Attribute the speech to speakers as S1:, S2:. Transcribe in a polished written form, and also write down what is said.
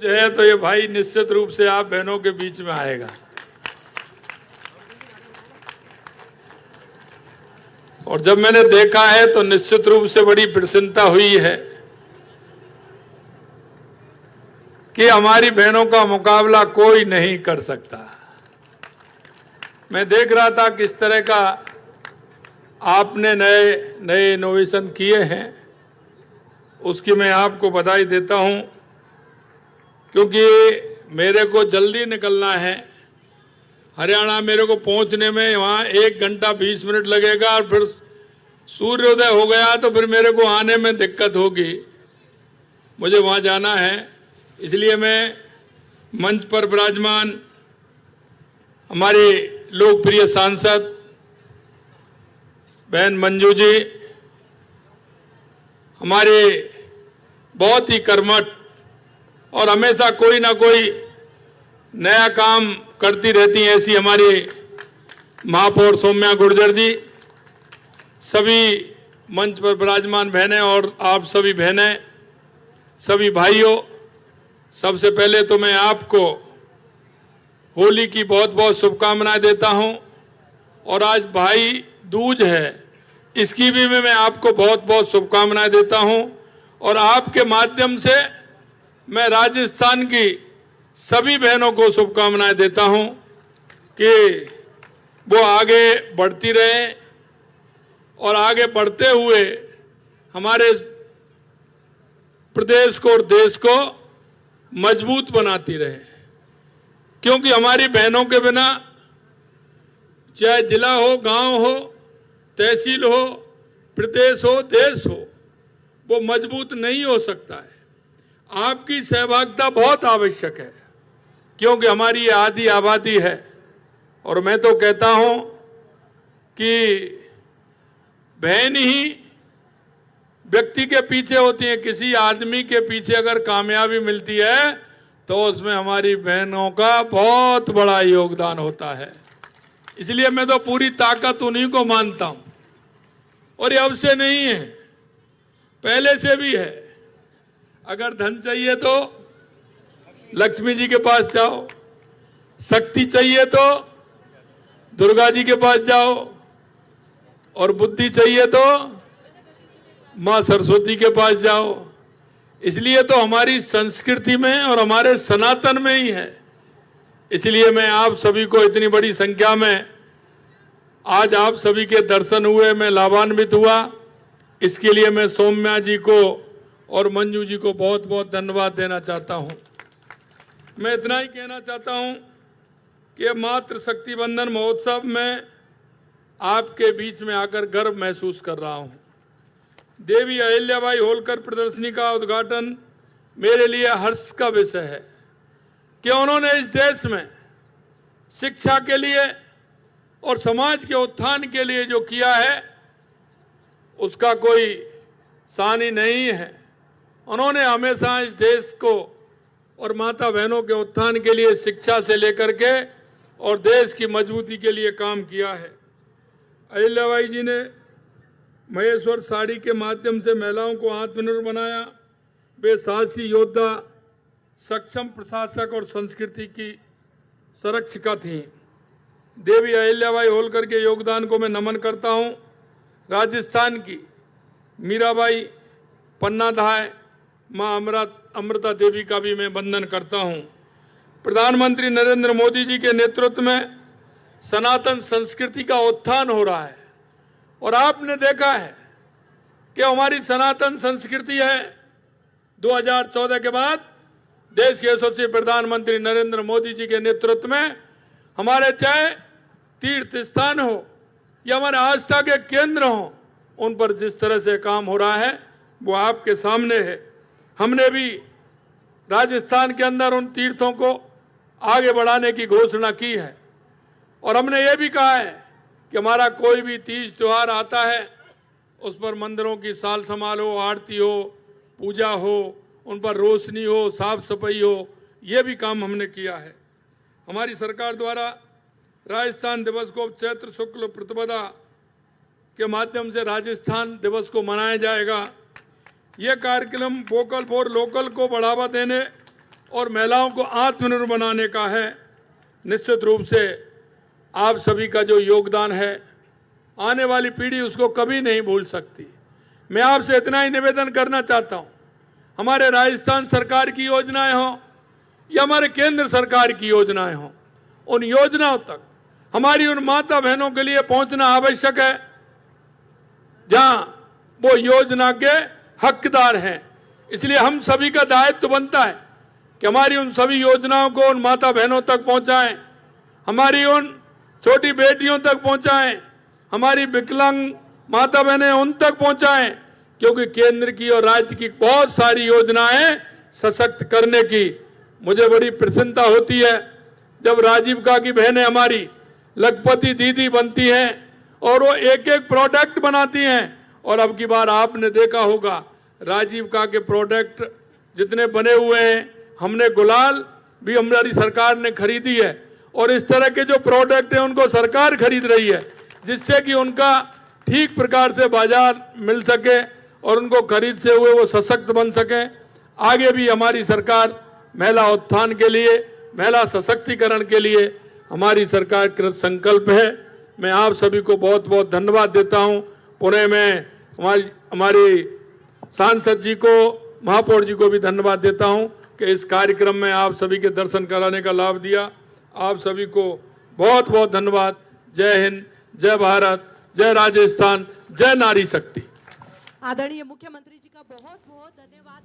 S1: दूज है तो ये भाई निश्चित रूप से आप बहनों के बीच में आएगा। और जब मैंने देखा है तो निश्चित रूप से बड़ी प्रसन्नता हुई है कि हमारी बहनों का मुकाबला कोई नहीं कर सकता। मैं देख रहा था किस तरह का आपने नए नए इनोवेशन किए हैं, उसकी मैं आपको बधाई देता हूं, क्योंकि मेरे को जल्दी निकलना है हरियाणा। मेरे को पहुंचने में वहाँ 1 घंटा 20 मिनट लगेगा और फिर सूर्योदय हो गया तो फिर मेरे को आने में दिक्कत होगी। मुझे वहाँ जाना है, इसलिए मैं मंच पर विराजमान हमारी लोकप्रिय सांसद बहन मंजू जी, हमारे बहुत ही कर्मठ और हमेशा कोई ना कोई नया काम करती रहती हैं, ऐसी हमारी महापौर सौम्या गुर्जर जी, सभी मंच पर विराजमान बहनें और आप सभी बहनें, सभी भाइयों, सबसे पहले तो मैं आपको होली की बहुत बहुत शुभकामनाएं देता हूं। और आज भाई दूज है, इसकी भी मैं आपको बहुत बहुत शुभकामनाएं देता हूं। और आपके माध्यम से मैं राजस्थान की सभी बहनों को शुभकामनाएं देता हूं कि वो आगे बढ़ती रहें और आगे बढ़ते हुए हमारे प्रदेश को और देश को मजबूत बनाती रहे। क्योंकि हमारी बहनों के बिना चाहे जिला हो, गांव हो, तहसील हो, प्रदेश हो, देश हो, वो मजबूत नहीं हो सकता है। आपकी सहभागिता बहुत आवश्यक है, क्योंकि हमारी ये आधी आबादी है। और मैं तो कहता हूं कि बहन ही व्यक्ति के पीछे होती है। किसी आदमी के पीछे अगर कामयाबी मिलती है तो उसमें हमारी बहनों का बहुत बड़ा योगदान होता है। इसलिए मैं तो पूरी ताकत उन्हीं को मानता हूं। और ये अब से नहीं है, पहले से भी है। अगर धन चाहिए तो लक्ष्मी जी के पास जाओ, शक्ति चाहिए तो दुर्गा जी के पास जाओ, और बुद्धि चाहिए तो मां सरस्वती के पास जाओ। इसलिए तो हमारी संस्कृति में और हमारे सनातन में ही है। इसलिए मैं आप सभी को इतनी बड़ी संख्या में आज आप सभी के दर्शन हुए, मैं लाभान्वित हुआ। इसके लिए मैं सौम्या जी को और मंजू जी को बहुत बहुत धन्यवाद देना चाहता हूं। मैं इतना ही कहना चाहता हूं कि मातृ शक्ति बंधन महोत्सव में आपके बीच में आकर गर्व महसूस कर रहा हूं। देवी अहिल्याबाई होलकर प्रदर्शनी का उद्घाटन मेरे लिए हर्ष का विषय है कि उन्होंने इस देश में शिक्षा के लिए और समाज के उत्थान के लिए जो किया है उसका कोई सानी नहीं है। उन्होंने हमेशा इस देश को और माता बहनों के उत्थान के लिए शिक्षा से लेकर के और देश की मजबूती के लिए काम किया है। अहिल्याबाई जी ने महेश्वर साड़ी के माध्यम से महिलाओं को आत्मनिर्भर बनाया। वे साहसी योद्धा, सक्षम प्रशासक और संस्कृति की संरक्षिका थीं। देवी अहिल्याबाई होलकर के योगदान को मैं नमन करता हूं। राजस्थान की मीराबाई, पन्ना धाय, मां अमृता देवी का भी मैं वंदन करता हूं। प्रधानमंत्री नरेंद्र मोदी जी के नेतृत्व में सनातन संस्कृति का उत्थान हो रहा है। और आपने देखा है कि हमारी सनातन संस्कृति है 2014 के बाद देश के यशस्वी प्रधानमंत्री नरेंद्र मोदी जी के नेतृत्व में हमारे चाहे तीर्थ स्थान हो या हमारे आस्था के केंद्र हो, उन पर जिस तरह से काम हो रहा है वो आपके सामने है। हमने भी राजस्थान के अंदर उन तीर्थों को आगे बढ़ाने की घोषणा की है। और हमने ये भी कहा है कि हमारा कोई भी तीज त्योहार आता है उस पर मंदिरों की साल संभाल हो, आरती हो, पूजा हो, उन पर रोशनी हो, साफ सफाई हो, ये भी काम हमने किया है। हमारी सरकार द्वारा राजस्थान दिवस को चैत्र शुक्ल प्रतिपदा के माध्यम से राजस्थान दिवस को मनाया जाएगा। ये कार्यक्रम वोकल फॉर लोकल को बढ़ावा देने और महिलाओं को आत्मनिर्भर बनाने का है। निश्चित रूप से आप सभी का जो योगदान है, आने वाली पीढ़ी उसको कभी नहीं भूल सकती। मैं आपसे इतना ही निवेदन करना चाहता हूं, हमारे राजस्थान सरकार की योजनाएं हों या हमारे केंद्र सरकार की योजनाएं हों, उन योजनाओं तक हमारी उन माता बहनों के लिए पहुंचना आवश्यक है जहां वो योजना के हकदार हैं। इसलिए हम सभी का दायित्व बनता है कि हमारी उन सभी योजनाओं को उन माता बहनों तक पहुंचाएं, हमारी उन छोटी बेटियों तक पहुंचाएं, हमारी विकलांग माता बहनें उन तक पहुंचाएं, क्योंकि केंद्र की और राज्य की बहुत सारी योजनाएं सशक्त करने की। मुझे बड़ी प्रसन्नता होती है जब राजीविका की बहनें हमारी लखपति दीदी बनती हैं और वो एक एक प्रोडक्ट बनाती हैं। और अब की बार आपने देखा होगा राजीविका के प्रोडक्ट जितने बने हुए हैं, हमने गुलाल भी हमारी सरकार ने खरीदी है और इस तरह के जो प्रोडक्ट हैं उनको सरकार खरीद रही है, जिससे कि उनका ठीक प्रकार से बाजार मिल सके और उनको खरीद से हुए वो सशक्त बन सके। आगे भी हमारी सरकार महिला उत्थान के लिए, महिला सशक्तिकरण के लिए हमारी सरकार कृत संकल्प है। मैं आप सभी को बहुत बहुत धन्यवाद देता हूं। पुणे में हमारी सांसद जी को, महापौर जी को भी धन्यवाद देता हूं कि इस कार्यक्रम में आप सभी के दर्शन कराने का लाभ दिया। आप सभी को बहुत बहुत धन्यवाद। जय हिंद, जय भारत, जय राजस्थान, जय नारी शक्ति।
S2: आदरणीय मुख्यमंत्री जी का बहुत बहुत धन्यवाद।